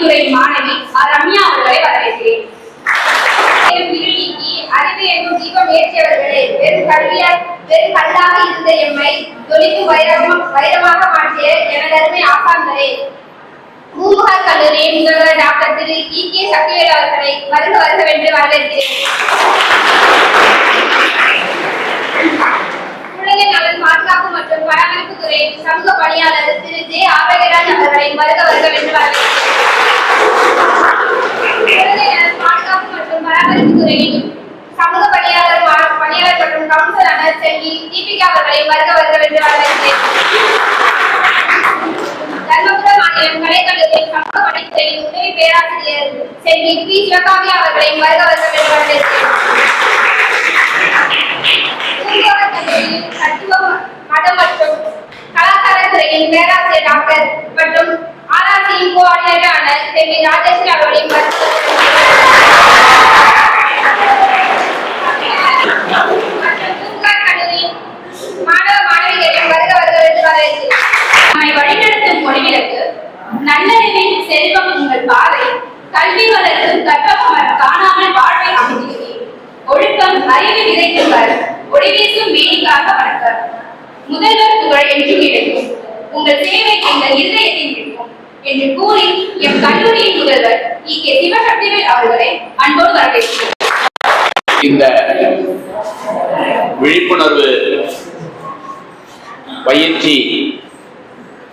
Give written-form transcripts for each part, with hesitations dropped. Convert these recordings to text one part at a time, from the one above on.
கல்வித்துறை மாணவி ரம்யா அவர்களை வரவேற்கிறேன். அறிவு என்னும் தீபம் ஏற்றியவர்களே, வெறும் கல்லாக இருந்த எம்மை தொழிற்கும் வைரமாக மாற்றிய எனதருமை ஆசான்களே, பூம்புகார் கல்லூரியின் முதல்வர் டாக்டர் திரு கே சக்திவேல் அவர்களை வருக வருகவென்று வரவேற்கிறேன். குழந்தை நலன் பாதுகாப்பு மற்றும் பராமரிப்பு துறை சமூக பணியாளர் திரு ஜே ஆரோக்கியராஜ் அவர்களை வருக வருகவென்று வரவேற்கிறேன். குழந்தை நலன் பாதுகாப்பு மற்றும் பராமரிப்பு துறையில் சமூக பணியாளர் மற்றும் கவுன்சிலர் செல்வி தீபிகா அவர்களை வருக வருகவென்று வரவேற்கிறேன். தர்மபுரம் மாநிலம் கலைக்கல்லூரியில் சமூக பணித்துறையின் உதவி பேராசிரியர் செல்வி பி சிவகாமியா அவர்களை வருக வருகவென்று வரவேற்கிறேன். கல்லூரியில் தத்துவம் மதம் மற்றும் கலாச்சார துறையின் பேராசிரியர் டாக்டர் மற்றும் ஆராய்ச்சியின் கோஆர்டினேட்டரான செல்வி ராஜேஸ்வரி அவர்களின் கல்லூரியின் மாணவ மாணவிகளின் வருக வருகிறது வரவேற்கிறேன். நம்மை வழிநடத்தும் மொழிவிலக்கு நல்லறிவின் செல்வம் உங்கள் பாதை, கல்வி வளர்க்கும் கற்பகம் காணாமல் வாழ்வை அமைக்கிறேன், ஒழுக்கம் அறிவு விதைக்குங்கள், ஒளிவீசும் மேனிக்காக வணக்கம், முதல்வர் புகழ் என்றும் கிடைக்கும், உங்கள் சேவை எங்கள் இருதயத்தில் இருக்கும் என்று கூறி எம் கல்லூரியின் முதல்வர் கே சிவசக்திவேல் அவர்களை அன்போடு வரவேற்கிறேன். இந்த விழிப்புணர்வு பயிற்சி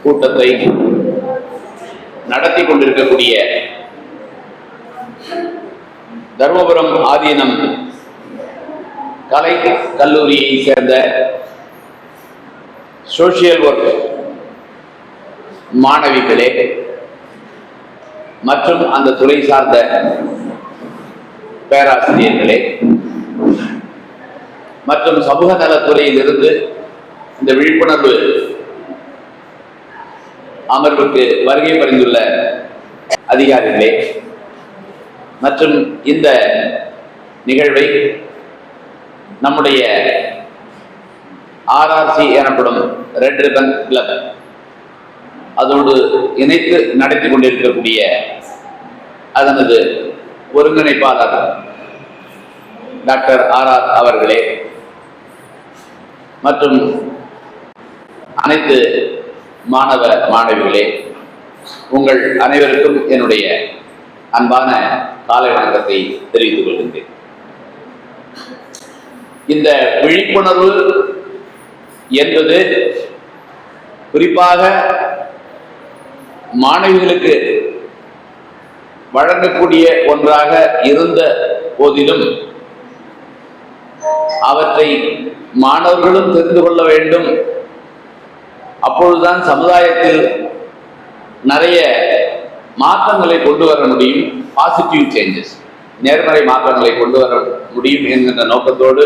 கூட்டத்தை நடத்தி கொண்டிருக்கக்கூடிய தர்மபுரம் ஆதீனம் கலை கல்லூரியை சேர்ந்த சோசியல் ஒர்க் மாணவிகளே மற்றும் அந்த துறை சார்ந்த பேராசிரியர்களே மற்றும் சமூக நலத்துறையில் இருந்து இந்த விழிப்புணர்வு அமர்வுக்கு வருகை புரிந்துள்ள அதிகாரிகளே மற்றும் இந்த நிகழ்வை நம்முடைய ஆர்ஆர்சி எனப்படும் ரெட் ரிப்பன் கிளப் அதோடு இணைத்து நடத்தி கொண்டிருக்கக்கூடிய அதனது ஒருங்கிணைப்பாளர் டாக்டர் ஆர் அவர்களே மற்றும் அனைத்து மாணவ மாணவிகளே, உங்கள் அனைவருக்கும் என்னுடைய அன்பான காலை வணக்கத்தை தெரிவித்துக் கொள்கின்றேன். இந்த விழிப்புணர்வு என்பது குறிப்பாக மாணவிகளுக்கு வழங்கக்கூடிய ஒன்றாக இருந்த போதிலும் அவற்றை மாணவர்களும் தெரிந்து கொள்ள வேண்டும். அப்பொழுதுதான் சமுதாயத்தில் நிறைய மாற்றங்களை கொண்டு வர முடியும், பாசிட்டிவ் சேஞ்சஸ், நேர்மறை மாற்றங்களை கொண்டு வர முடியும் என்கின்ற நோக்கத்தோடு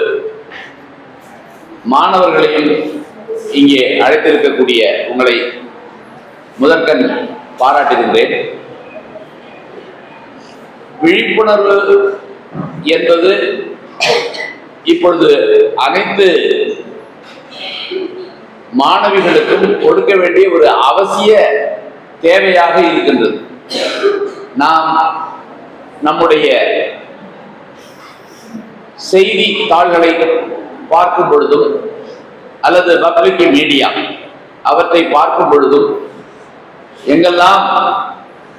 மாணவர்களையும் இங்கே அழைத்திருக்கக்கூடிய உங்களை முதற்கண் பாராட்டுகின்றேன். விழிப்புணர்வு என்பது இப்பொழுது அனைத்து மாணவிகளுக்கும் கொடுக்க வேண்டிய ஒரு அவசிய தேவையாக இருக்கின்றது. நாம் நம்முடைய செய்தி தாள்களை பார்க்கும் பொழுதும் அல்லது பப்ளிக் மீடியா அவற்றை பார்க்கும் பொழுதும் எங்கெல்லாம்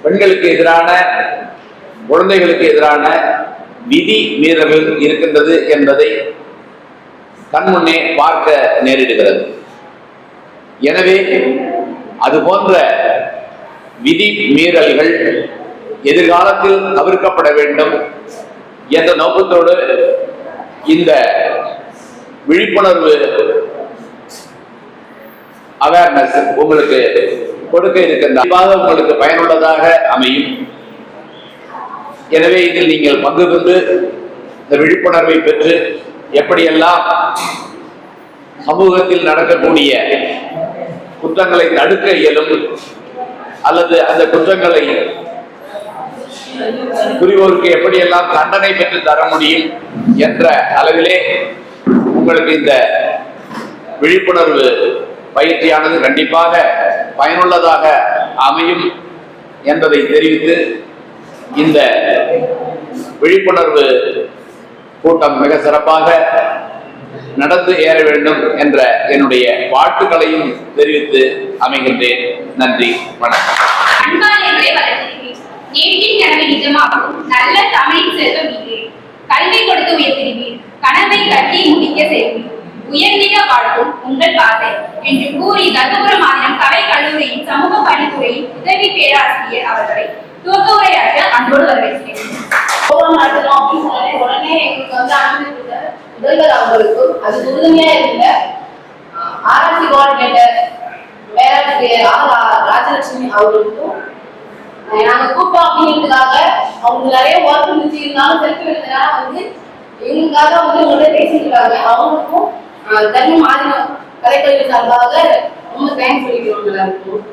பெண்களுக்கு எதிரான குழந்தைகளுக்கு எதிரான விதி மீறல்கள் இருக்கின்றது என்பதை கண்முன்னே பார்க்க நேரிடுகிறது. எனவே அது போன்ற விதி மீறல்கள் எதிர்காலத்தில் தவிர்க்கப்பட வேண்டும் என்ற நோக்கத்தோடு இந்த விழிப்புணர்வு அவேர்னஸ் உங்களுக்கு கொடுக்க இருக்கின்ற உங்களுக்கு பயனுள்ளதாக அமையும். எனவே இதில் நீங்கள் பங்கு பெற்று இந்த விழிப்புணர்வை பெற்று எப்படியெல்லாம் சமூகத்தில் நடக்கக்கூடிய குற்றங்களை தடுக்க இயலும் அல்லது அந்த குற்றங்களை புரிவோருக்கு எப்படியெல்லாம் தண்டனை பெற்று தர முடியும் என்ற அளவிலே உங்களுக்கு இந்த விழிப்புணர்வு பயிற்சியானது கண்டிப்பாக பயனுள்ளதாக அமையும் என்பதை தெரிவித்து இந்த விழிப்புணர்வு கூட்டம் மிக சிறப்பாக நடந்து ஏற வேண்டும் என்ற என்னுடைய வாழ்த்துக்களையும் தெரிவித்து அமைகின்றேன். நன்றி, வணக்கம். அன்பாளர்களை வளர்த்திருப்பீர், நேர்த்தின் கனவை நிஜமாகும் நல்ல தமிழின் செல்வம் நீரே. கல்வி கொடுத்து உயர்த்திருப்பீர், கனவை கட்டி முடிக்க செய்வீர். உயர்ந்திட வாழ்த்தும் உங்கள் பாதை என்று கூறி தர்மபுரம் மாநிலம் கலை கல்லூரியின் சமூக பணித்துறையின் உதவி பேராசிரியர் அவர்களை துவக்க உரையாற்ற அன்போடு வரவேற்கிறேன். உடனே எங்களுக்கு அனுமதி கொடுத்த முதல்வர் அவர்களுக்கும் அது உறுதுணையா இருந்த ஆராய்ச்சி கோஆர்டினேட்டர் பேராசிரியர் ராஜலட்சுமி அவர்களுக்கும் நாங்க கூப்பிட்டோம் அப்படிங்கிறதுக்காக அவங்க நிறைய ஒர்க் இருந்துச்சு, இருந்தாலும் செல்ஃபி எடுத்தனால எங்களுக்காக உங்கள்கிட்ட பேசியிருக்காங்க. அவங்களுக்கும் தர்ம மாநில கலைக்கல்வி சார்பாக ரொம்ப தேங்க்ஸ் சொல்லிக்கிறோம் எல்லாருக்கும்.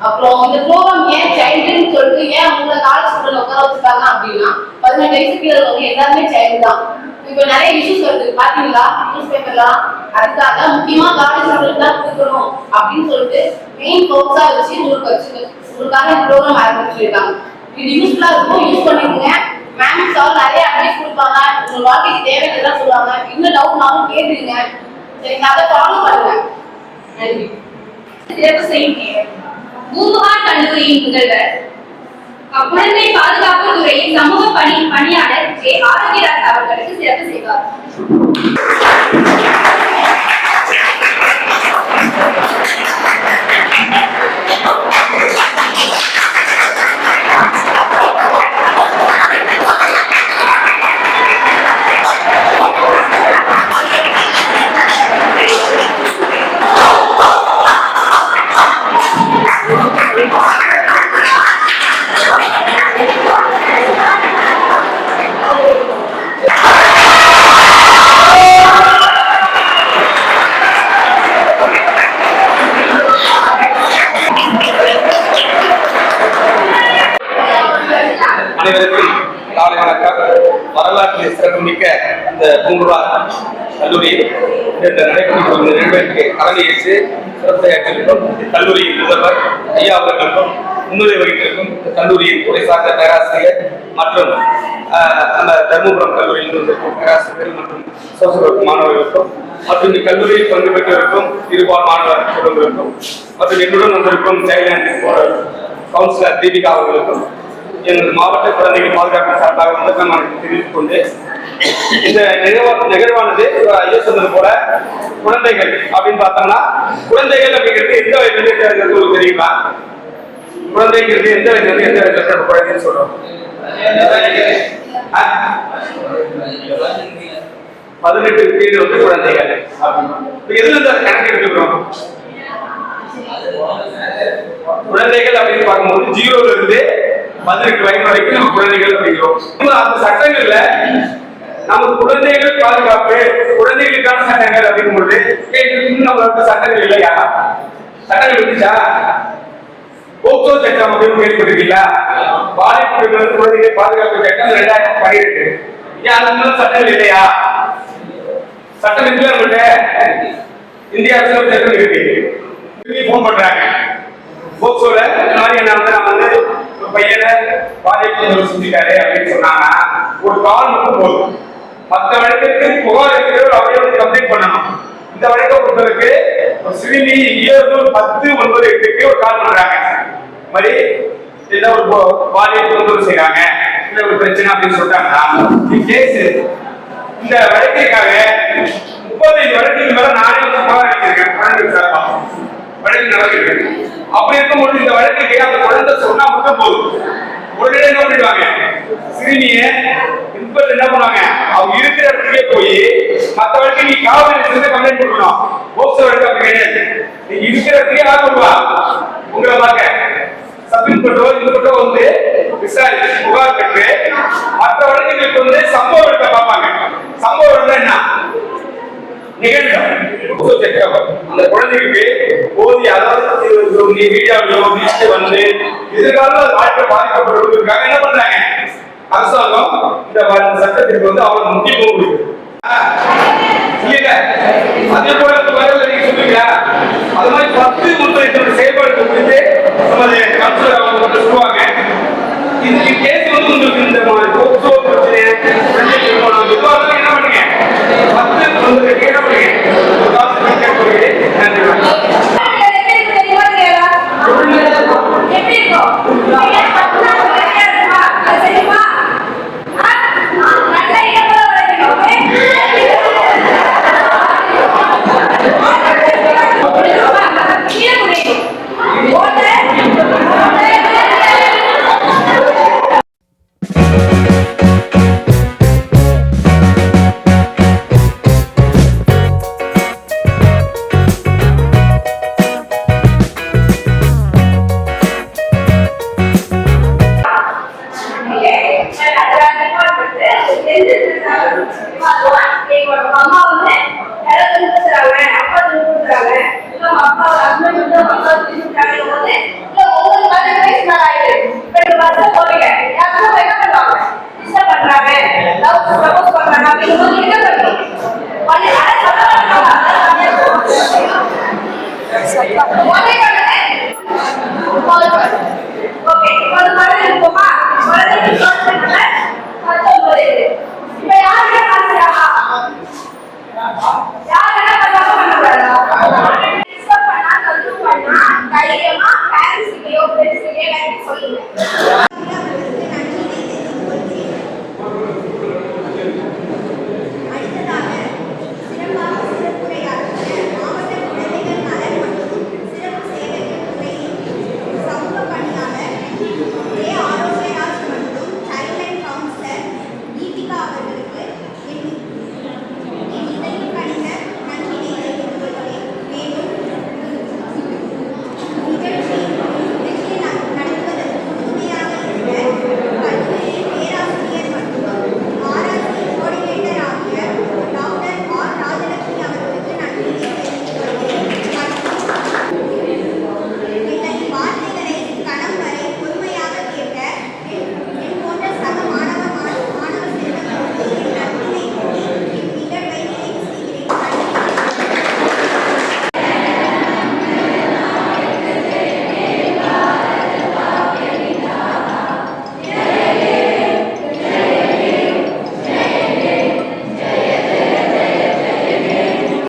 அப்புறம் இந்த ப்ரோக்ராம் ஏன் சைல்டுன்னு சொல்லிட்டு ஏன் உங்களை காலேஜ் ஸ்டூடெண்ட் உட்கார வச்சுட்டாங்க அப்படின்னா 18 வயசு கீழே உள்ளவங்க எல்லாருமே சைல்டு தான். இப்போ நிறைய இஷ்யூஸ் வருது பாத்தீங்களா நியூஸ் பேப்பர்லாம். அதுக்காக முக்கியமா காலேஜ் ஸ்டூடெண்ட் தான் கொடுக்கணும் அப்படின்னு சொல்லிட்டு மெயின் ஃபோக்கஸா வச்சு உங்களுக்காக ப்ரோக்ராம் ஆரம்பிச்சிருக்காங்க. இது யூஸ்ஃபுல்லா இருக்கும், யூஸ் பண்ணிக்கோங்க. மேம் சார் நிறைய அட்வைஸ் கொடுப்பாங்க, உங்க வாழ்க்கைக்கு தேவையானதெல்லாம் சொல்லுவாங்க. இன்னும் டவுட்னாலும் கேட்டுருங்க, சரிங்க? அதை ஃபாலோ பண்ணுங்க. நன்றி. சிறப்பு செய்யும் நேரம் பூம்புகார் கல்லூரியின் முதல்வர் குழந்தை பாதுகாப்பு துறையின் சமூக பணியாளர் ஜே ஆரோக்கியராஜ் அவர்களுக்கு சிறப்பு செய்வார். அனைவருக்கும் காலை வணக்கம். வரலாற்றில் சிறப்புமிக்க இந்த பூம்புகார் கல்லூரியில் இந்த நடைபெற்ற நிகழ்வுக்கு தலைமையேற்று சிறப்புரையாற்றிருக்கும் கல்லூரியின் முதல்வர் ஐயா அவர்களுக்கும் முன்னுரை வகித்திருக்கும் கல்லூரியின் துறை சார்ந்த பேராசிரியர் மற்றும் அந்த தர்மபுரம் கல்லூரியில் இருந்திருக்கும் பேராசிரியர்கள் மற்றும் சோசியல் மாணவர்களுக்கும் மற்றும் இக்கல்லூரியில் பங்கு பெற்றிருக்கும் இருபால் மாணவர் குழுவிற்கும் மற்றும் என்னுடன் வந்திருக்கும் சைல்ட் கவுன்சிலர் தீபிகா அவர்களுக்கும் எங்கள் மாவட்ட குழந்தைகள் பாதுகாப்பு சார்பாக வணக்கம் தெரிவித்துக் கொண்டு இந்த நிகழ்வானது ஐயா சொன்னது போல குழந்தைகள் அப்படின்னு பார்த்தோம்னா குழந்தைகள் அப்படிங்கிறது எந்த வயதுல தெரியுமா? குழந்தைங்கிறது எந்த வயதுல எந்த வயதுல குழந்தைன்னு சொல்றோம்? 18 கீழ் குழந்தைகள். எதுல இருந்து கணக்கு எடுத்துக்கிறோம்? குழந்தைகள் அப்படின்னு பார்க்கும்போது 0ல இருந்து 18 வயது வரைக்கும் நம்ம குழந்தைகள் அப்படிங்கிறோம். அந்த சட்டங்கள்ல நமக்கு குழந்தைகள் பாதுகாப்பு, குழந்தைகளுக்கான சட்டங்கள் அப்படிங்கும்போது நம்மளுக்கு சட்டங்கள் இல்லையா? சட்டங்கள் இருந்துச்சா? போக்சோ சட்டம் அப்படின்னு கேள்விப்பட்டிருக்கீங்களா? பாலியல் குழந்தைகள் பாதுகாப்பு சட்டம் 2012. ஏன் அது மூலம் சட்டங்கள் இல்லையா? சட்டம் இருக்கு நம்மகிட்ட. இந்திய அரசு சட்டம் இருக்கு. போன் பண்றாங்க போக்சோல இந்த மாதிரி என்ன வந்து ஒரு பையனை பாதிப்பு செஞ்சுட்டாரு அப்படின்னு சொன்னாங்கன்னா ஒரு கால் மட்டும் போதும். மற்ற வழக்குக்கு புகார் இருக்கிறவர் அவரே வந்து கம்ப்ளைண்ட் பண்ணணும். இந்த வழக்கை பொறுத்தவரைக்கு ஒரு சிறுமி 10-9-8 ஒரு கால் பண்றாங்க. மாதிரி இல்ல ஒரு பாலியல் தொந்தரவு செய்யறாங்க, இல்ல ஒரு பிரச்சனை அப்படின்னு சொல்லிட்டாங்கன்னா கேஸ் இந்த வழக்கிற்காக 35 வழக்குக்கு மேல நானே புகார் அளிச்சிருக்கேன். வழக்கு நடக்கிறது. அப்படி இருக்கும்போது இந்த வழக்கு அந்த குழந்தை சொன்னா மட்டும் போதும். உடனே என்ன பண்ணிடுவாங்க? சிறுமிய என்ன பண்ணுவாங்க? அவங்க இருக்கிற இடத்துக்கே போய் மற்ற வழக்கு நீ காவல் நிலையத்துல கம்ப்ளைண்ட் கொடுக்கணும். போக்சோ வழக்கு அப்படி கிடையாது. நீங்க இருக்கிற இடத்துக்கே யார் வருவா? உங்களை பார்க்க சப்மிட் பண்றோம். இந்த பண்றோம் வந்து விசாரிச்சு புகார் பெற்று மற்ற வழக்குகளுக்கு வந்து சம்பவ இடத்தை பார்ப்பாங்க. சம்பவ இடம் என்ன? அந்த குழந்தைக்கு போதிய அதாவது மீடியாவிலோ வந்து எதிர்கால வாழ்க்கை பாதிக்கப்படுவதற்காக என்ன பண்றாங்க? அரசாங்கம் இந்த சட்டத்திற்கு வந்து அவர் முக்கியத்துவம் கொடுக்குது. அதே போல நீங்க சொல்லுங்க. அது மாதிரி 10 முன்வைத்தோட செயல்பாடு குறித்து நமது கவுன்சிலர் அவங்க சொல்லுவாங்க. இந்த மாதிரி போக்சோ பிரச்சனை குழந்தைகளுக்கு போனோம் எதுவாக என்ன பண்ணுங்க 10 9 என்ன பண்ணுங்க காசு கணக்கு பண்ணுங்க. நன்றி. எப்படி இருக்கும்? அது தெரியுமா? நல்ல இடத்துல வளர்க்கணும். கீழே முடியும்.